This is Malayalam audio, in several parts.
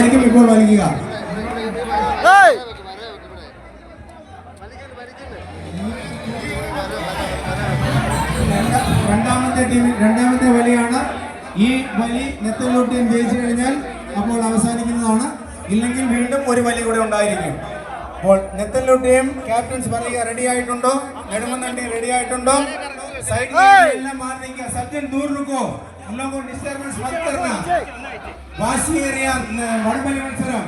അവസാനിക്കും. ഇപ്പോൾ വലിക്കുക. രണ്ടാമത്തെ വലിയാണ്. ഈ വലി നെത്തല്ലൂർ ടീം ജയിച്ചു കഴിഞ്ഞാൽ അപ്പോൾ അവസാനിക്കുന്നതാണ്. ഇല്ലെങ്കിൽ വീണ്ടും ഒരു വലി കൂടെ ഉണ്ടായിരിക്കും. അപ്പോൾ നെത്തല്ലൂർ ടീം ക്യാപ്റ്റൻസ് പറയുക, റെഡി ആയിട്ടുണ്ടോ? നെടുമണ്ണി റെഡി ആയിട്ടുണ്ടോ? സൈഡിലെല്ലാം മാറി നിൽക്കുക. സജ്ജൻ ദൂർ റുക്കോ, हम लोगों को डिस्टर्बेंस मत करना. വാശിയേറിയ വടംവലി മത്സരം,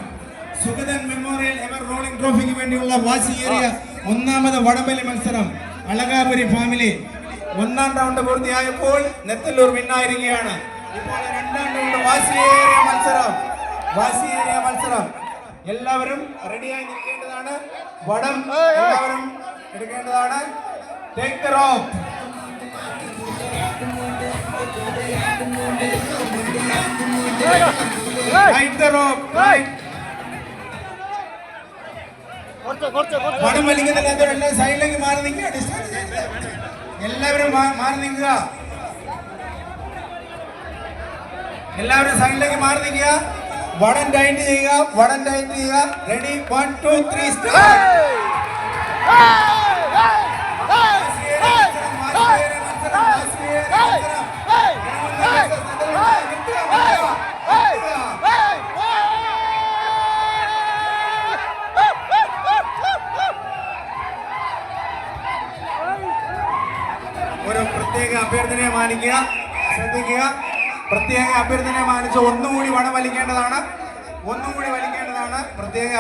സുഗതൻ മെമ്മോറിയൽ എവർ റോളിംഗ് ട്രോഫിക്ക് വേണ്ടിയുള്ള വാശിയേറിയ ഒന്നാമത് വടംവലി മത്സരം. അളകാപുരി ഫാമിലി ഒന്നാം റൗണ്ട് പൂർത്തിയായപ്പോൾ നെത്തല്ലൂർ വിന്നായിരിക്കുകയാണ്. ഇപ്പോൾ രണ്ടാം റൗണ്ട് വാശിയേറിയ മത്സരം. എല്ലാവരും റെഡിയായി നിൽക്കേണ്ടതാണ്. വടം എല്ലാവരും എടുക്കേണ്ടതാണ്. Take the rope. Write the rope. വടം വലിക്കുന്നില്ലാത്തവരെല്ലാം സൈഡിലേക്ക് മാറി നിൽക്കുക. എല്ലാവരും മാറി നിൽക്കുക. എല്ലാവരും സൈഡിലേക്ക് മാറി നിൽക്കുക. വടം ടൈറ്റ് ചെയ്യുക. Ready, 1 2 3 start. ഒരു പ്രത്യേക അഭ്യർത്ഥനയെ മാനിക്കുക, ശ്രദ്ധിക്കുക. പ്രത്യേക അഭ്യർത്ഥനയെ മാനിച്ച് ഒന്നുകൂടി വടം വലിക്കേണ്ടതാണ്. പ്രത്യേക